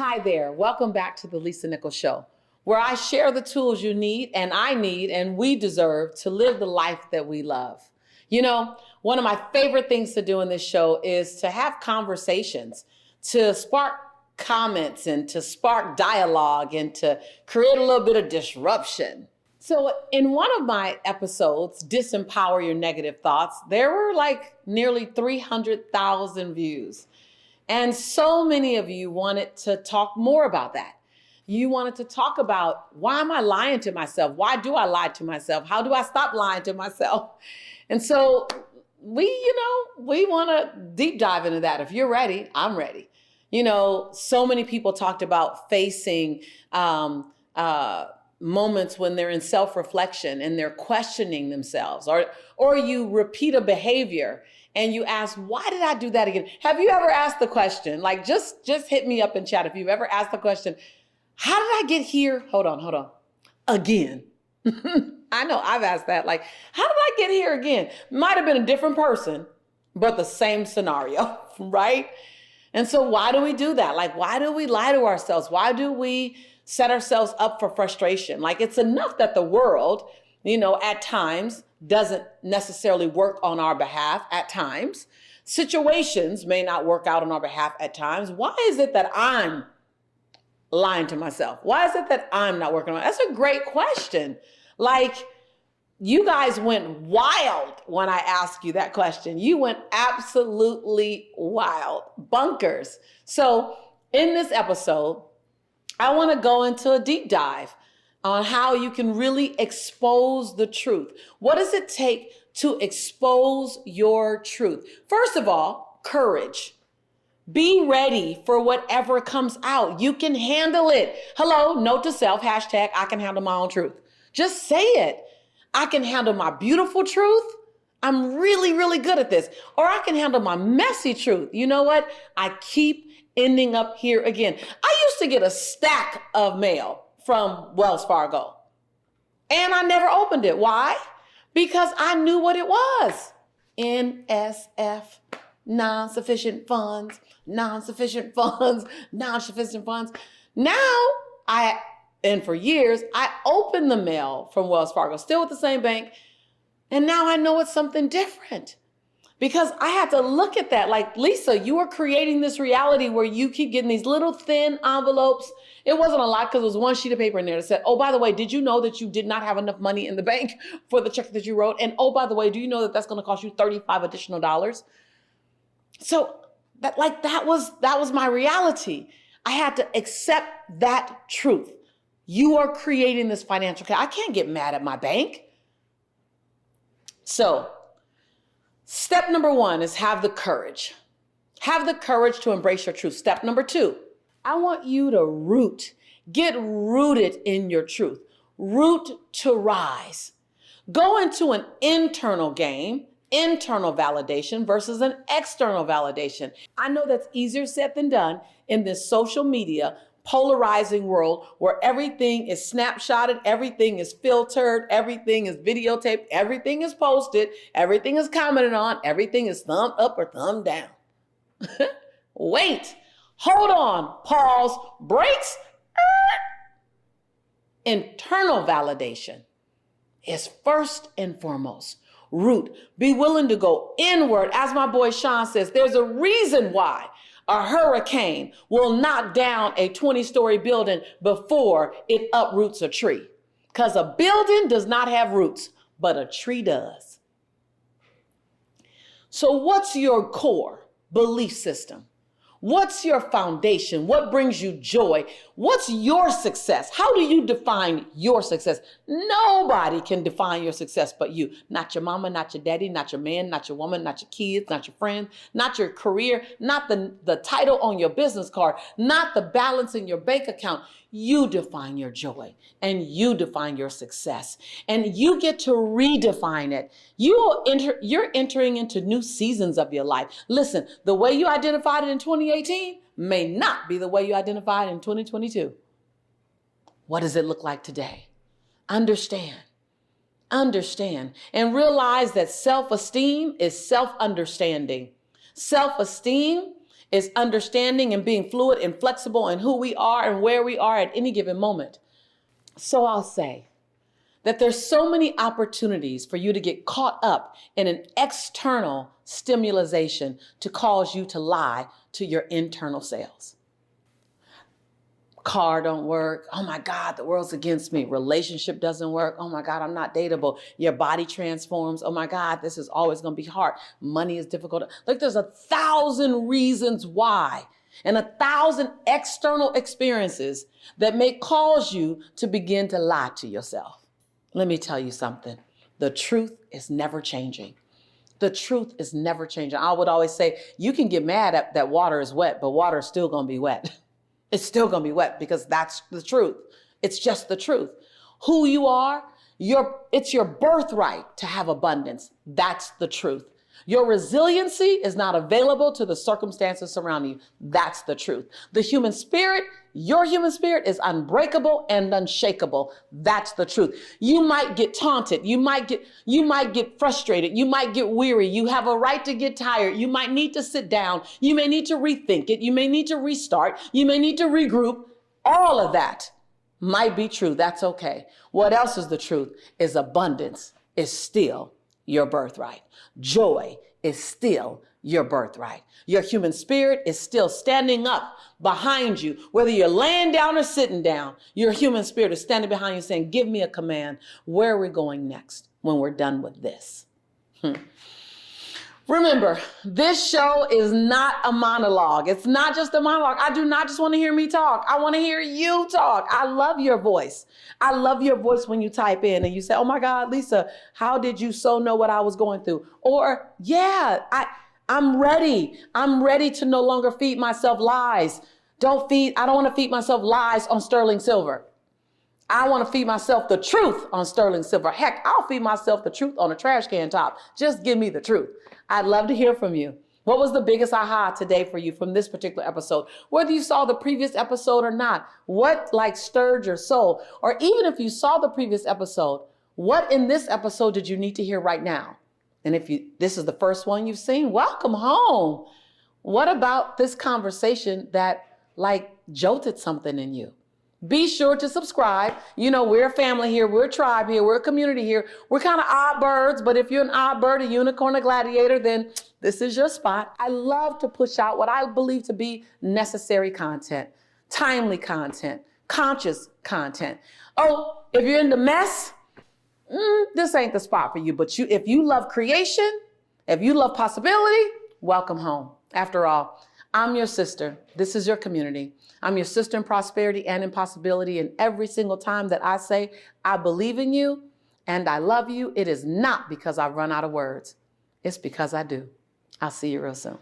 Hi there. Welcome back to the Lisa Nichols Show, where I share the tools you need and we deserve to live the life that we love. You know, one of my favorite things to do in this show is to have conversations, to spark comments and to spark dialogue and to create a little bit of disruption. So in one of my episodes, Disempower Your Negative Thoughts, there were like nearly 300,000 views. And so many of you wanted to talk more about that. You wanted to talk about, why am I lying to myself? Why do I lie to myself? How do I stop lying to myself? And so we want to deep dive into that. If you're ready, I'm ready. You know, so many people talked about facing moments when they're in self-reflection and they're questioning themselves, or you repeat a behavior and you ask, why did I do that again? Have you ever asked the question? Like, just hit me up in chat if you've ever asked the question, how did I get here? Hold on. Again. I know I've asked that. Like, how did I get here again? Might have been a different person, but the same scenario, right? And so why do we do that? Like, why do we lie to ourselves? Why do we set ourselves up for frustration? Like, it's enough that the world, at times doesn't necessarily work on our behalf at times. Situations may not work out on our behalf at times. Why is it that I'm lying to myself? Why is it that I'm not working on it? That's a great question. Like, you guys went wild when I asked you that question. You went absolutely wild, bunkers. So in this episode, I want to go into a deep dive on how you can really expose the truth. What does it take to expose your truth? First of all, courage. Be ready for whatever comes out. You can handle it. Hello, note to self, hashtag, I can handle my own truth. Just say it. I can handle my beautiful truth. I'm really, really good at this. Or I can handle my messy truth. You know what? I keep ending up here again. I used to get a stack of mail from Wells Fargo, and I never opened it. Why? Because I knew what it was. NSF, non-sufficient funds. Now, and for years, I opened the mail from Wells Fargo, still with the same bank, and now I know it's something different. Because I had to look at that like, Lisa, you are creating this reality where you keep getting these little thin envelopes. It wasn't a lot because there was one sheet of paper in there that said, oh, by the way, did you know that you did not have enough money in the bank for the check that you wrote? And oh, by the way, do you know that that's going to cost you $35 additional? So that was my reality. I had to accept that truth. You are creating this financial chaos. I can't get mad at my bank. So step number one is have the courage. Have the courage to embrace your truth. Step number two, I want you to get rooted in your truth. Root to rise. Go into an internal game, internal validation versus an external validation. I know that's easier said than done in this social media polarizing world where everything is snapshotted, everything is filtered, everything is videotaped, everything is posted, everything is commented on, everything is thumb up or thumb down. Wait, hold on, pause, brakes. Internal validation is first and foremost. Root. Be willing to go inward. As my boy Sean says, there's a reason why a hurricane will knock down a 20-story building before it uproots a tree. Because a building does not have roots, but a tree does. So what's your core belief system? What's your foundation? What brings you joy? What's your success? How do you define your success? Nobody can define your success but you. Not your mama, not your daddy, not your man, not your woman, not your kids, not your friends, not your career, not the title on your business card, not the balance in your bank account. You define your joy and you define your success, and you get to redefine it. You're entering into new seasons of your life. Listen, the way you identified it in 2018 may not be the way you identified it in 2022. What does it look like today? Understand, and realize that self-esteem is self-understanding. Self-esteem It's understanding and being fluid and flexible in who we are and where we are at any given moment. So I'll say that there's so many opportunities for you to get caught up in an external stimulation to cause you to lie to your internal selves. Car don't work. Oh my God, the world's against me. Relationship doesn't work. Oh my God, I'm not dateable. Your body transforms. Oh my God, this is always going to be hard. Money is difficult. Like there's 1,000 reasons why and 1,000 external experiences that may cause you to begin to lie to yourself. Let me tell you something. The truth is never changing. The truth is never changing. I would always say, you can get mad at that water is wet, but water is still going to be wet. It's still going to be wet because that's the truth. It's just the truth. Who you are, it's your birthright to have abundance. That's the truth. Your resiliency is not available to the circumstances surrounding you. That's the truth. The human spirit, your human spirit is unbreakable and unshakable. That's the truth. You might get taunted. You might get frustrated. You might get weary. You have a right to get tired. You might need to sit down. You may need to rethink it. You may need to restart. You may need to regroup. All of that might be true. That's okay. What else is the truth is abundance is still your birthright. Joy is still your birthright. Your human spirit is still standing up behind you. Whether you're laying down or sitting down, your human spirit is standing behind you saying, give me a command. Where are we going next when we're done with this? Remember, this show is not a monologue. It's not just a monologue. I do not just want to hear me talk. I want to hear you talk. I love your voice. I love your voice when you type in and you say, oh my God, Lisa, how did you so know what I was going through? Or, yeah, I'm ready. I'm ready to no longer feed myself lies. I don't want to feed myself lies on sterling silver. I want to feed myself the truth on sterling silver. Heck, I'll feed myself the truth on a trash can top. Just give me the truth. I'd love to hear from you. What was the biggest aha today for you from this particular episode? Whether you saw the previous episode or not, what stirred your soul? Or even if you saw the previous episode, what in this episode did you need to hear right now? And if this is the first one you've seen, welcome home. What about this conversation that jolted something in you? Be sure to subscribe. You know, we're a family here. We're a tribe here. We're a community here. We're kind of odd birds, but if you're an odd bird, a unicorn, a gladiator, then this is your spot. I love to push out what I believe to be necessary content, timely content, conscious content. Oh, if you're in the mess, this ain't the spot for you. But if you love creation, if you love possibility, welcome home. After all, I'm your sister. This is your community. I'm your sister in prosperity and in possibility. And every single time that I say, I believe in you and I love you, it is not because I've run out of words. It's because I do. I'll see you real soon.